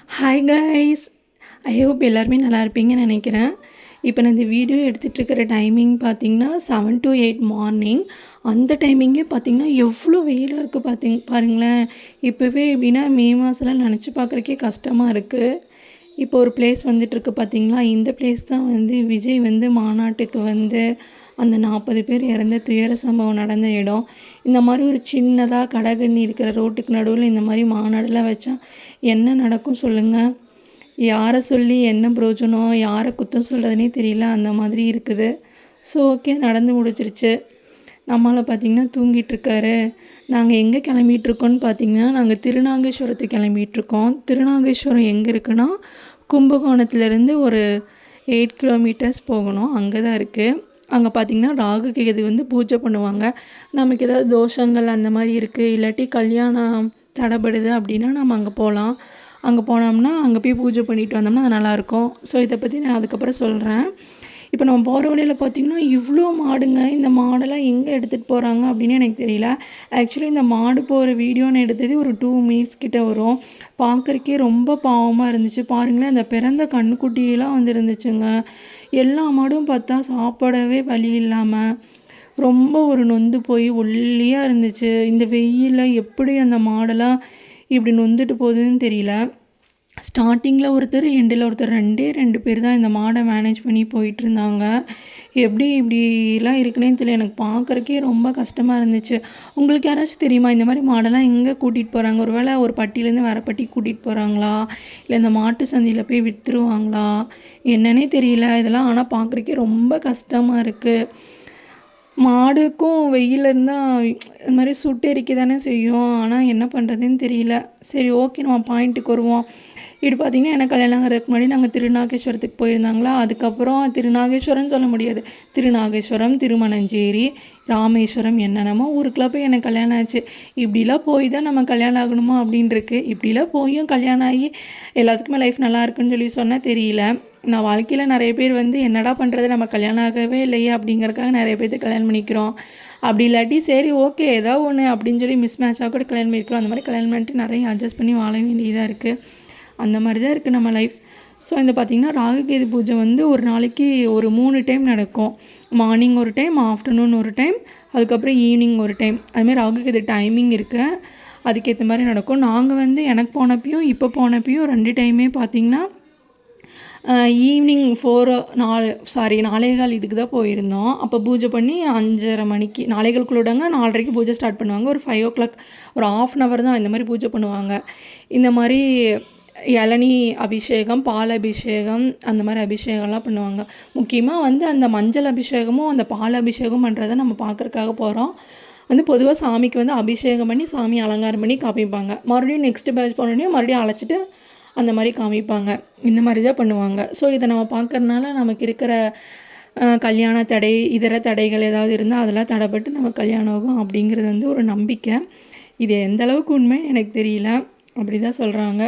Hi guys, I hope எல்லாருமே நல்லா இருப்பீங்கன்னு நினைக்கிறேன். இப்போ நான் இந்த வீடியோ எடுத்துகிட்டு இருக்கிற டைமிங் பார்த்திங்கன்னா 7 to 8 மார்னிங். அந்த டைமிங்கே பார்த்திங்கன்னா எவ்வளோ வெயிலாக இருக்குது பாருங்களேன். இப்போவே எப்படின்னா மே மாதம்லாம் நினச்சி பார்க்குறக்கே கஷ்டமாக இருக்குது. இப்போ ஒரு பிளேஸ் வந்துட்டுருக்கு பார்த்திங்களா, இந்த பிளேஸ் தான் வந்து விஜய் வந்து மாநாட்டுக்கு வந்து அந்த 40 பேர் இறந்த துயர சம்பவம் நடந்த இடம். இந்த மாதிரி ஒரு சின்னதாக கடகண்ணி இருக்கிற ரோட்டுக்கு நடுவில் இந்த மாதிரி மாநாடுலாம் வச்சா என்ன நடக்கும் சொல்லுங்கள்? யாரை சொல்லி என்ன பிரயோஜனம், யாரை குத்தம் சொல்கிறதுனே தெரியல, அந்த மாதிரி இருக்குது. ஸோ ஓகே, நடந்து முடிச்சிருச்சு. நம்மளால் பார்த்திங்கன்னா தூங்கிட்டுருக்காரு. நாங்கள் எங்கே கிளம்பிகிட்ருக்கோன்னு பார்த்திங்கன்னா, நாங்கள் திருநாகேஸ்வரத்துக்கு கிளம்பிகிட்ருக்கோம். திருநாகேஸ்வரம் எங்கே இருக்குன்னா, கும்பகோணத்துலேருந்து ஒரு 8 கிலோமீட்டர்ஸ் போகணும். அங்கே தான் இருக்குது. அங்கே பார்த்திங்கன்னா ராகு கேது வந்து பூஜை பண்ணுவாங்க. நமக்கு ஏதாவது தோஷங்கள் அந்த மாதிரி இருக்குது, இல்லாட்டி கல்யாணம் தடைபடுது அப்படின்னா நம்ம அங்கே போகலாம். அங்கே போனோம்னா அங்கே போய் பூஜை பண்ணிட்டு வந்தோம்னா அது நல்லாயிருக்கும். ஸோ இதை பற்றி நான் அதுக்கப்புறம் சொல்கிறேன். இப்போ நம்ம போகிற வழியில் பார்த்திங்கன்னா இவ்வளோ மாடுங்க. இந்த மாடெல்லாம் எங்கே எடுத்துகிட்டு போகிறாங்க அப்படின்னு எனக்கு தெரியல. ஆக்சுவலி இந்த மாடு போகிற வீடியோ நான் எடுத்தது ஒரு 2 மினிட்ஸ் கிட்ட வரும். பார்க்குறக்கே ரொம்ப பாவமாக இருந்துச்சு. பாருங்களேன், அந்த பிறந்த கண்ணுக்குட்டியெல்லாம் வந்து இருந்துச்சுங்க. எல்லா மாடும் பார்த்தா சாப்பிடவே வழி இல்லாமல் ரொம்ப ஒரு நொந்து போய் ஒல்லியாக இருந்துச்சு. இந்த வெயிலில் எப்படி அந்த மாடெல்லாம் இப்படி நொந்துட்டு போகுதுன்னு தெரியல. ஸ்டார்டிங்கில் ஒருத்தர், எண்டில் ஒருத்தர், 2 பேர் தான் இந்த மாடை மேனேஜ் பண்ணி போயிட்டுருந்தாங்க. எப்படி இப்படிலாம் இருக்குன்னே தெரியல. எனக்கு பார்க்குறக்கே ரொம்ப கஷ்டமாக இருந்துச்சு. உங்களுக்கு யாராச்சும் தெரியுமா இந்த மாதிரி மாடெல்லாம் எங்கே கூட்டிகிட்டு போகிறாங்க? ஒரு வேளை ஒரு பட்டியிலேருந்து வேறு பட்டிக்கு கூட்டிகிட்டு போகிறாங்களா, இல்லை இந்த மாட்டு சந்தையில் போய் விற்றுருவாங்களா, என்னன்னே தெரியல இதெல்லாம். ஆனால் பார்க்குறக்கே ரொம்ப கஷ்டமாக இருக்குது. மாடுக்கும் வெயில் இருந்தால் இது மாதிரி சுட்டெரிக்க தானே செய்யும். ஆனால் என்ன பண்ணுறதுன்னு தெரியல. சரி ஓகே, நம்ம பாயிண்ட்டுக்கு வருவோம். இப்படி பார்த்திங்கன்னா எனக்கு கல்யாணம் ஆகிறதுக்கு முன்னாடி நாங்கள் திருநாகேஸ்வரத்துக்கு போயிருந்தாங்களா. அதுக்கப்புறம் திருநாகேஸ்வரம்னு சொல்ல முடியாது, திருநாகேஸ்வரம், திருமணஞ்சேரி, ராமேஸ்வரம், என்னென்னமோ ஊருக்குலாம் போய் எனக்கு கல்யாணம் ஆச்சு. இப்படிலாம் போய் தான் நம்ம கல்யாணம் ஆகணுமா அப்படின்ட்டுருக்கு. இப்படிலாம் போயும் கல்யாணம் ஆகி எல்லாத்துக்குமே லைஃப் நல்லா இருக்குன்னு சொல்லி சொன்னால் தெரியல. நான் வாழ்க்கையில் நிறைய பேர் வந்து என்னடா பண்ணுறது, நம்ம கல்யாணம் ஆகவே இல்லையே அப்படிங்கிறக்காக நிறைய பேர்த்து கல்யாணம் பண்ணிக்கிறோம். அப்படி இல்லாட்டி சரி ஓகே ஏதோ ஒன்று அப்படின்னு சொல்லி மிஸ் மேட்சாக கூட கல்யாணம் பண்ணிக்கிறோம். அந்த மாதிரி கல்யாணம் பண்ணிட்டு நிறைய அட்ஜஸ்ட் பண்ணி வாழ வேண்டியதாக இருக்குது. அந்த மாதிரி தான் இருக்குது நம்ம லைஃப். ஸோ இந்த பார்த்திங்கன்னா ராகுகேது பூஜை வந்து ஒரு நாளைக்கு ஒரு 3 டைம் நடக்கும். மார்னிங் ஒரு டைம், ஆஃப்டர்நூன் ஒரு டைம், அதுக்கப்புறம் ஈவினிங் ஒரு டைம். அதுமாதிரி ராகுகேது டைமிங் இருக்குது, அதுக்கேற்ற மாதிரி நடக்கும். நாங்கள் வந்து எனக்கு போனப்பையும் இப்போ போனப்பையும் 2 டைமே பார்த்திங்கன்னா ஈவினிங் 4:15 இதுக்கு தான் போயிருந்தோம். அப்போ பூஜை பண்ணி 5:30 மணிக்கு 4:15 4:30க்கு பூஜை ஸ்டார்ட் பண்ணுவாங்க. ஒரு 5 o'clock ஒரு 1/2 hour தான் இந்த மாதிரி பூஜை பண்ணுவாங்க. இந்த மாதிரி இளநீ அபிஷேகம், பால் அபிஷேகம், அந்த மாதிரி அபிஷேகம்லாம் பண்ணுவாங்க. முக்கியமாக வந்து அந்த மஞ்சள் அபிஷேகமும் அந்த பால் அபிஷேகம் பண்ணுறதை நம்ம பார்க்குறக்காக போகிறோம். வந்து பொதுவாக சாமிக்கு வந்து அபிஷேகம் பண்ணி சாமி அலங்காரம் பண்ணி காமிப்பாங்க. மறுபடியும் நெக்ஸ்ட் பேட்ச் போனோடனே மறுபடியும் அழைச்சிட்டு அந்த மாதிரி காமிப்பாங்க. இந்த மாதிரி தான் பண்ணுவாங்க. ஸோ இதை நம்ம பார்க்கறதுனால நமக்கு இருக்கிற கல்யாண தடை, இதர தடைகள் ஏதாவது இருந்தால் அதெல்லாம் தடைப்பட்டு நம்ம கல்யாணம் ஆகும் அப்படிங்கிறது வந்து ஒரு நம்பிக்கை. இது எந்த அளவுக்கு உண்மை எனக்கு தெரியல, அப்படி தான் சொல்கிறாங்க.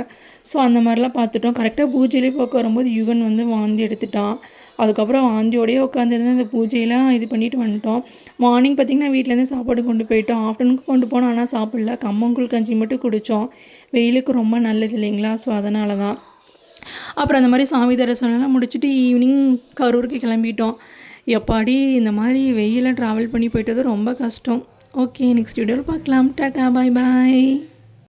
ஸோ அந்த மாதிரிலாம் பார்த்துட்டோம். கரெக்டாக பூஜையிலே பார்க்க வரும்போது யுகன் வந்து வாந்தி எடுத்துட்டான். அதுக்கப்புறம் வாந்தியோடையே உட்காந்துருந்து அந்த பூஜையெல்லாம் இது பண்ணிவிட்டு வந்துட்டோம். மார்னிங் பார்த்திங்கன்னா வீட்டிலேருந்து சாப்பாடு கொண்டு போயிட்டோம். ஆஃப்டர்நூனுக்கு கொண்டு போனோம், ஆனால் சாப்பிடல. கம்மங்கூழ் கஞ்சி மட்டும் குடித்தோம். வெயிலுக்கு ரொம்ப நல்லது இல்லைங்களா, ஸோ அதனால தான். அப்புறம் அந்த மாதிரி சாமி தரிசனம்லாம் முடிச்சுட்டு ஈவினிங் கரூருக்கு கிளம்பிட்டோம். எப்பாடி இந்த மாதிரி வெயிலில் ட்ராவல் பண்ணி போயிட்டது ரொம்ப கஷ்டம். ஓகே, நெக்ஸ்ட் வீடியோவில் பார்க்கலாம். டாட்டா, பாய் பாய்.